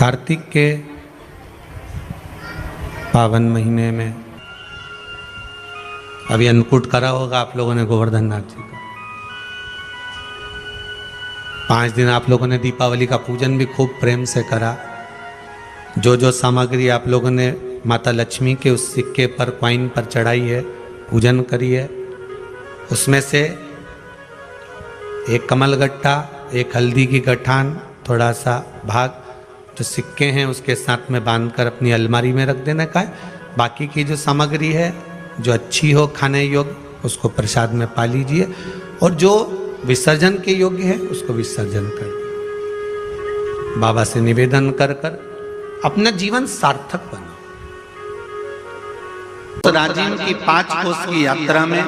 कार्तिक के पावन महीने में अभी अन्नकूट करा होगा आप लोगों ने गोवर्धन नाथ जी का। 5 दिन आप लोगों ने दीपावली का पूजन भी खूब प्रेम से करा। जो जो सामग्री आप लोगों ने माता लक्ष्मी के उस सिक्के पर कॉइन पर चढ़ाई है, पूजन करी है, उसमें से एक कमल गट्टा, एक हल्दी की गठान, थोड़ा सा भाग जो सिक्के हैं उसके साथ में बांधकर अपनी अलमारी में रख देने का है। बाकी की जो सामग्री है जो अच्छी हो खाने योग्य उसको प्रसाद में पा लीजिए, और जो विसर्जन के योग्य है उसको विसर्जन कर बाबा से निवेदन कर कर अपना जीवन सार्थक बनाओ। तो राजीव की 5 कोस की यात्रा में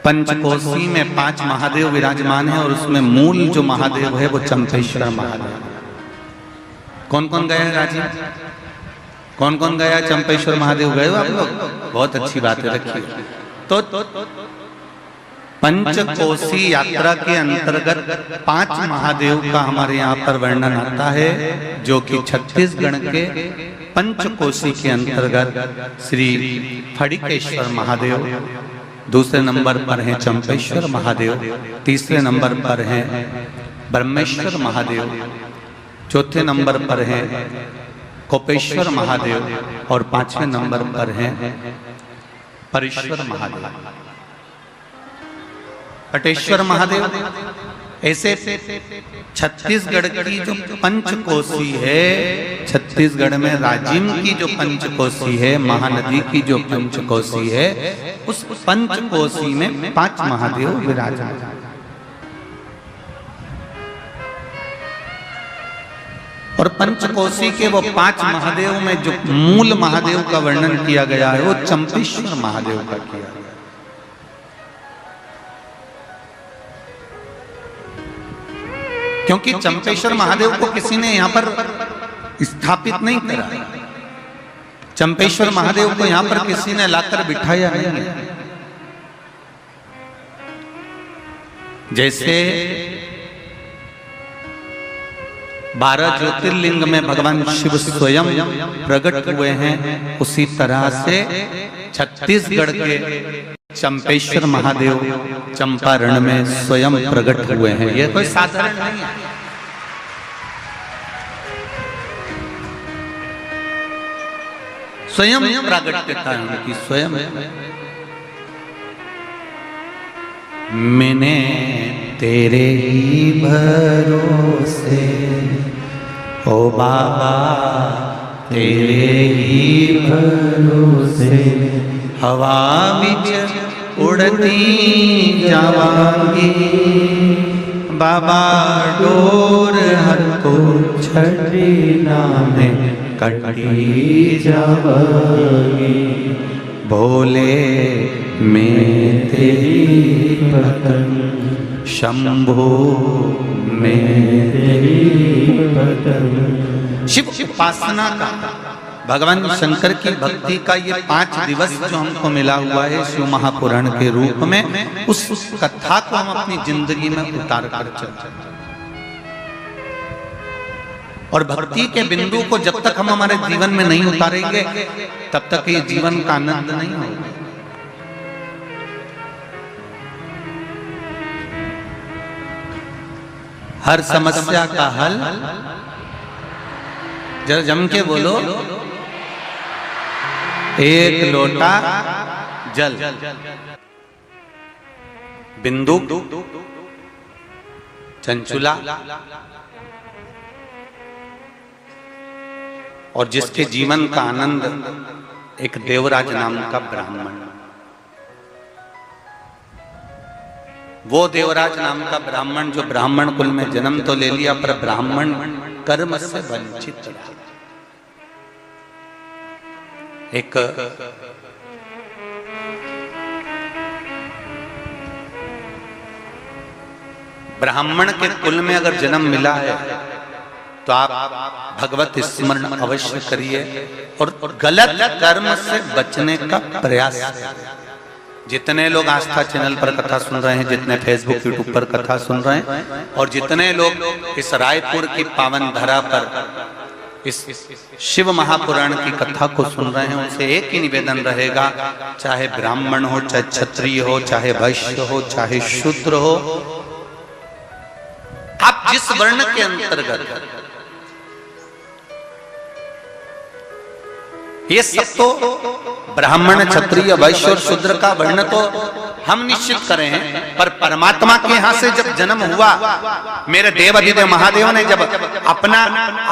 पंचकोसी में 5 महादेव विराजमान है, और उसमें मूल जो महादेव है वो चंपेश्वर महादेव। कौन कौन गया है राजीव? कौन कौन गया चंपेश्वर महादेव? गए हो आप लोग? बहुत अच्छी बात है, रखिए। तो पंचकोसी यात्रा के अंतर्गत 5 महादेव का हमारे यहाँ पर वर्णन आता है, जो कि छत्तीसगढ़ के पंचकोसी के अंतर्गत श्री फड़िकेश्वर महादेव, दूसरे नंबर पर हैं चंपेश्वर महादेव, तीसरे नंबर पर हैं ब्रह्मेश्वर महादेव, चौथे नंबर पर हैं कोपेश्वर महादेव, और 5वें नंबर पर हैं परेश्वर महादेव, पटेश्वर महादेव। ऐसे छत्तीसगढ़ की जो पंचकोसी है, छत्तीसगढ़ में राजिम की जो पंचकोसी है, महानदी की जो पंचकोसी है, उस पंचकोसी में 5 महादेव विराजमान। और पंचकोसी के वो 5 महादेव में जो मूल महादेव का वर्णन किया गया है वो चंपेश्वर महादेव का किया गया। क्योंकि चंपेश्वर महादेव को किसी ने यहां पर स्थापित नहीं करा, चंपेश्वर महादेव को यहां पर किसी ने लाकर बिठाया नहीं है। जैसे 12 ज्योतिर्लिंग में भगवान शिव स्वयं प्रकट हुए हैं, उसी तरह से छत्तीसगढ़ के चंपेश्वर महादेव चंपारण में स्वयं प्रकट हुए हैं। यह कोई साधारण नहीं है। स्वयं प्रागट्यता है उनकी, स्वयं। मैंने तेरे ही भरोसे ओ बाबा, तेरे ही भरोसे हवा बिच उड़ती जावांगी, बाबा डोर हर को छड़ी नामे कटी जावांगी, भोले मैं तेरी पतंग, शंभो मैं तेरी पतंग। शिव उपासना का, भगवान शंकर की भक्ति का ये 5 दिवस जो हमको मिला हुआ है शिव महापुराण के रूप में, उस कथा को हम अपनी जिंदगी में उतार कर चलते हैं। और भक्ति के बिंदु को जब तक हम हमारे जीवन में नहीं उतारेंगे तब तक ये जीवन का आनंद नहीं होगा। हर समस्या का हल, जरा जम के बोलो, एक लोटा जल। बिंदु, चंचुला, और जिसके जीवन का आनंद एक देवराज नाम का ब्राह्मण। वो देवराज नाम का ब्राह्मण जो ब्राह्मण कुल में जन्म तो ले लिया, पर ब्राह्मण कर्म से वंचित रहा। एक ब्राह्मण के कुल में अगर जन्म मिला है तो आप भगवत स्मरण अवश्य करिए और गलत कर्म से बचने का प्रयास करिए। जितने लोग आस्था चैनल पर कथा सुन रहे हैं, जितने फेसबुक यूट्यूब पर कथा सुन रहे हैं, और जितने लोग इस रायपुर की पावन धरा पर इस शिव महापुराण की कथा को सुन रहे हैं, उनसे एक ही निवेदन रहेगा, चाहे ब्राह्मण हो, चाहे क्षत्रिय हो, चाहे वैश्य हो, चाहे शूद्र हो, आप जिस वर्ण के अंतर्गत, ये सब तो ब्राह्मण, क्षत्रिय, वैश्य और शूद्र का वर्ण तो हम निश्चित करें हैं, पर परमात्मा के यहां से जब जन्म हुआ, मेरे देव अधिदेव महादेव ने जब अपना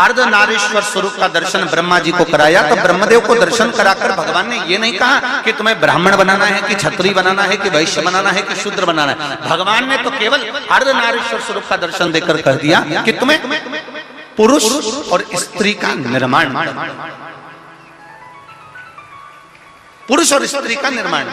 अर्धनारीश्वर स्वरूप का दर्शन ब्रह्मा जी को कराया, तो ब्रह्मदेव को दर्शन कराकर भगवान ने ये नहीं कहा कि तुम्हें ब्राह्मण बनाना है, कि क्षत्रिय बनाना है, कि वैश्य बनाना है, कि शूद्र बनाना है। भगवान ने तो केवल अर्धनारीश्वर स्वरूप का दर्शन देकर कह दिया कि तुम्हें पुरुष और स्त्री का निर्माण, पुरुष और स्त्री का निर्माण।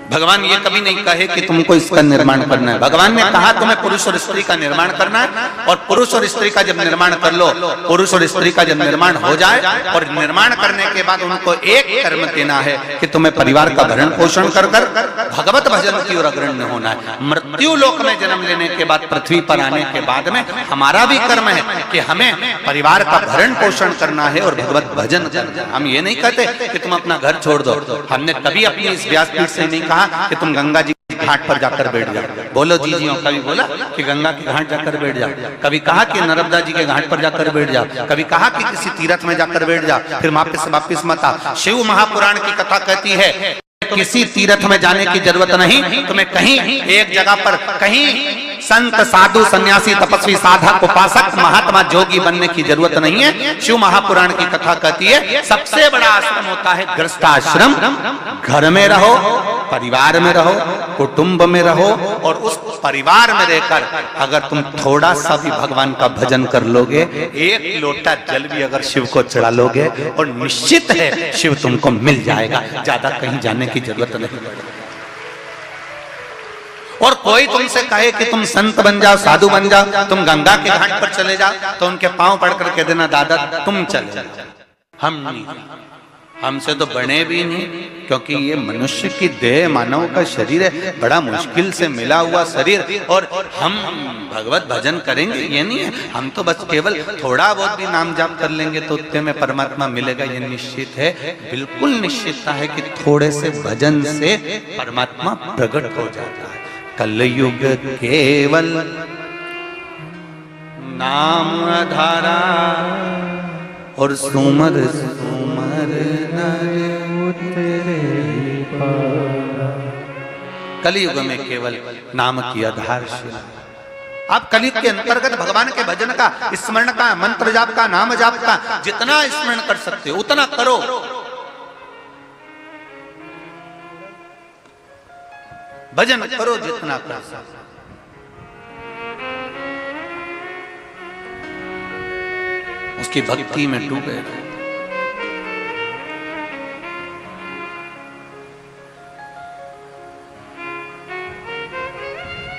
भगवान ये कभी नहीं कहे कि तुमको इसका निर्माण करना है। भगवान ने कहा तुम्हें पुरुष और स्त्री का निर्माण करना है, और पुरुष और स्त्री का जब निर्माण कर लो, पुरुष और स्त्री का जब निर्माण हो जाए, और निर्माण करने के बाद उनको एक कर्म देना है कि तुम्हें परिवार का भरण पोषण कर कर भगवत भजन की ओर अग्रणी होना है। मृत्यु लोक में जन्म लेने के बाद, पृथ्वी पर आने के बाद में हमारा भी कर्म है कि हमें परिवार का भरण पोषण करना है और भगवत भजन करना है। हम ये नहीं कहते कि तुम अपना घर छोड़ दो। हमने कभी अपनी इस व्यासपीठ से नहीं कहा कि तुम गंगा जी के घाट पर जाकर बैठ जाओ। बोलो जी जी, कभी बोला कि गंगा के घाट जाकर बैठ जाओ, कभी कहा कि नर्मदा जी के घाट पर जाकर बैठ जाओ, कभी कहा कि किसी तीर्थ में जाकर बैठ जाओ, फिर वापिस मत आओ। शिव महापुराण की कथा कहती है किसी तीर्थ में जाने की जरूरत नहीं, तुम्हें कहीं एक जगह पर कहीं संत, साधु, सन्यासी, तपस्वी, साधक, उपासक, महात्मा, जोगी बनने की जरूरत नहीं है। शिव महापुराण की कथा कहती है सबसे बड़ा आश्रम होता है गृहस्थाश्रम। घर में रहो, परिवार में रहो, कुटुंब में रहो, और उस परिवार में रहकर अगर तुम थोड़ा सा भी भगवान का भजन कर लोगे, एक लोटा जल भी अगर शिव को चढ़ा लोगे, और निश्चित है शिव तुमको मिल जाएगा, ज्यादा कहीं जाने की जरूरत नहीं। और कोई तुमसे कहे कि तुम संत बन जाओ, साधु बन जाओ, तुम गंगा के घाट पर चले जाओ, तो उनके पांव पड़कर कह देना दादा तुम चले जाओ, हम नहीं, हमसे तो बने भी नहीं, क्योंकि ये मनुष्य की देह, मानव का शरीर है, बड़ा मुश्किल से मिला हुआ शरीर, और हम भगवत भजन करेंगे ये नहीं है। हम तो बस केवल थोड़ा बहुत भी नाम जाप कर लेंगे तो उतने में परमात्मा मिलेगा, ये निश्चित है। बिल्कुल निश्चितता है कि थोड़े से भजन से परमात्मा प्रकट हो जाता है। कलयुग केवल नाम आधारा, और सुमर सुमर नर उतरे पारा। कलयुग में केवल नाम की आधारशिला। आप कलयुग के अंतर्गत भगवान के भजन का, स्मरण का, मंत्र जाप का, नाम जाप का जितना स्मरण कर सकते हो उतना करो। भजन करो जितना कर सकते। उसकी भक्ति में डूबे रहो।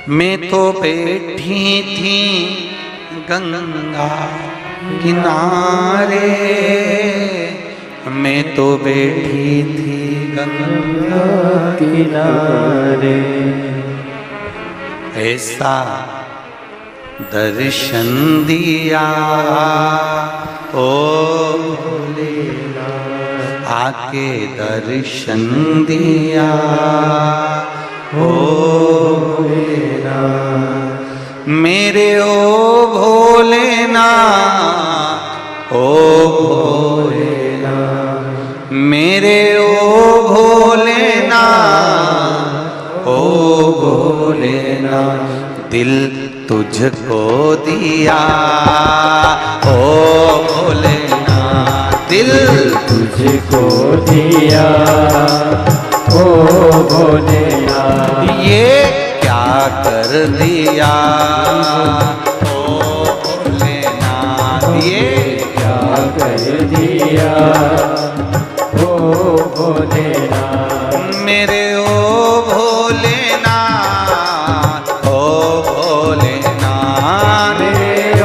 मैं तो बैठी थी गंगा किनारे, मैं तो बैठी थी गंगा किनारे, ऐसा दर्शन दिया ओ भोलेनाथ, आके दर्शन दिया ओ भोलेनाथ, मेरे ओ भोलेनाथ, ओ भोलेनाथ, मेरे ओ भोलेनाथ, ओ भोलेनाथ, दिल तुझको दिया ओ भोलेनाथ, दिल तुझको दिया ओ भोलेनाथ, ये क्या कर दिया ओ भोलेनाथ, ये क्या कर दिया ओ भोलेनाथ, मेरे ओ भोलेनाथ, ओ भोलेनाथ, मेरे ओ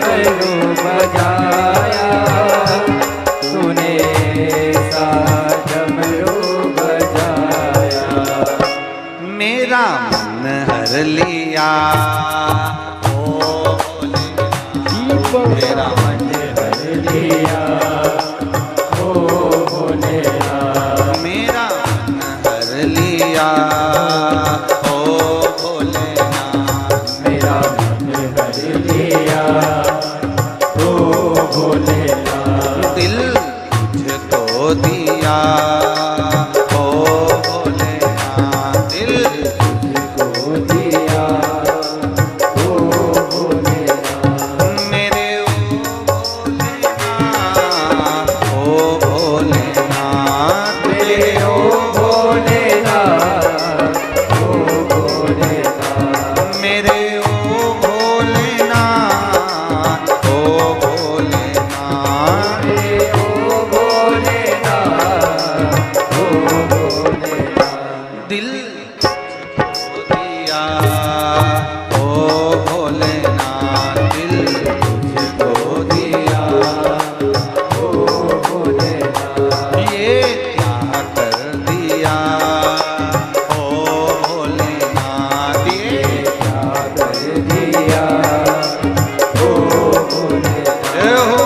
डमरू बजाया, तूने सा डमरू बजाया। मेरा मन हर लिया, मेरा मन हर लिया, ओ भोलेनाथ। मेरा मन हर लिया, ओ भोलेनाथ। मेरा मन हर लिया, ओ भोलेनाथ। दिल तुझको दिया, ओ भोलेनाथ। दिल तुझको दिया, ओ भोलेनाथ। मेरे ओ भोलेनाथ, ओ भोलेनाथ। मेरे ओ भोलेनाथ, ओ भोलेनाथ। मेरे ओ भोलेनाथ, ओ भोलेनाथ। मेरे ओ भोलेनाथ, ओ भोलेनाथ। दिल तुझको दिया, ओ भोलेनाथ। दिल तुझको दिया, ओ भोलेनाथ। ये क्या कर दिया, ओ भोलेनाथ। ये क्या कर दिया, ओ भोलेनाथ। जय हो।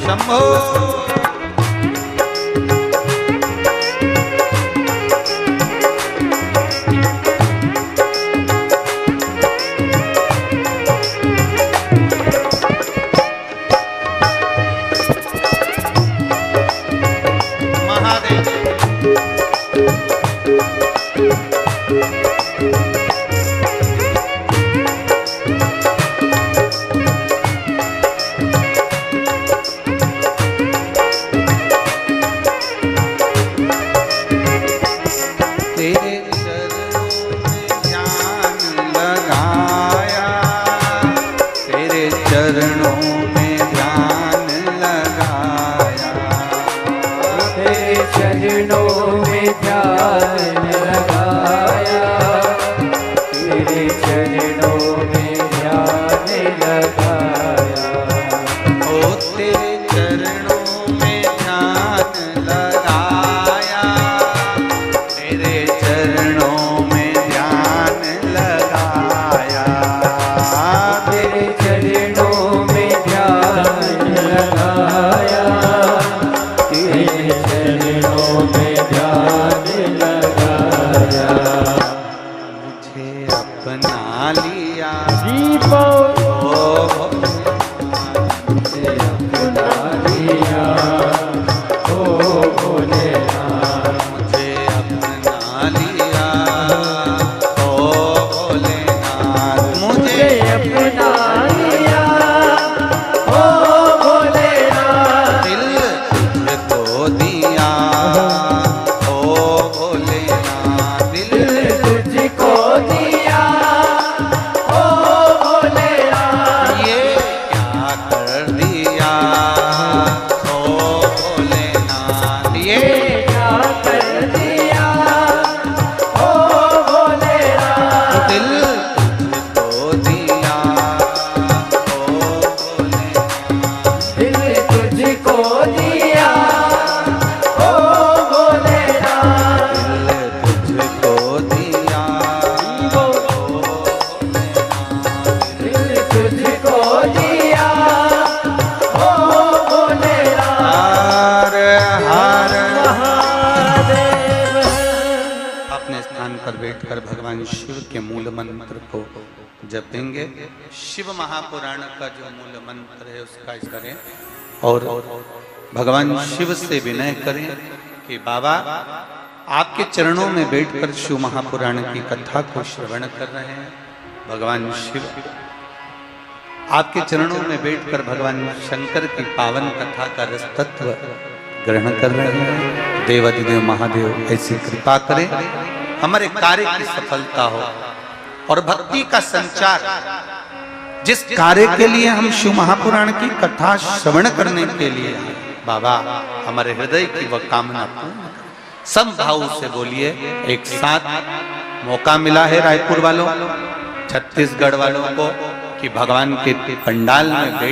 शंभो। महादेव। तेरे चरणों में ध्यान लगाया, तेरे चरणों में ध्यान लगाया। तेरे चरणों में ध्यान लगाया, तेरे चरणों में ध्यान लगाया। ओ तेरे चरणों में ध्यान लगाया, तेरे चरणों में ध्यान लगाया। तेरे चरणों में ध्यान लगाया, तेरे चरणों में ध्यान लगाया। मुझे अपना लिया, दीपो ओ मुझे अपना लिया, ओ भोलेनाथ। मुझे अपना लिया, ओ भोलेनाथ। मुझे अपना लिया, ओ भोलेनाथ। दिल तुझको दिया, ओ भोलेनाथ। दिल तुझको दिया, ओ भोलेनाथ। ये क्या कर दिया, ओ भोलेनाथ। ये क्या कर दिया, ओ भोलेनाथ। दिल तुझको दिया, ओ भोलेनाथ। दिल तुझको दिया, ओ भोलेनाथ। दिल तुझको दिया, ओ भोलेनाथ। दिल तुझको दिया, ओ भोलेनाथ। हर हर महादेव। अपने स्थान पर बैठकर भगवान शिव के मूल मंत्र को जपेंगे। शिव महापुराण का जो मूल मंत्र है उसका करें और भगवान शिव से विनय करें कि बाबा आपके चरणों में बैठकर शिव महापुराण की कथा को श्रवण कर रहे हैं। भगवान शिव आपके चरणों में बैठकर भगवान शंकर की पावन कथा का रस तत्व ग्रहण कर रहे हैं। देवाधिदेव महादेव ऐसी कृपा करें, हमारे कार्य की सफलता हो और भक्ति का संचार, जिस कार्य के लिए हम शिव महापुराण की कथा श्रवण करने के लिए बाबा हमारे हृदय की वह कामना पूर्ण करें। सब भाव से बोलिए एक साथ। मौका मिला है रायपुर वालों, छत्तीसगढ़ वालों को कि भगवान के पंडाल में बैठ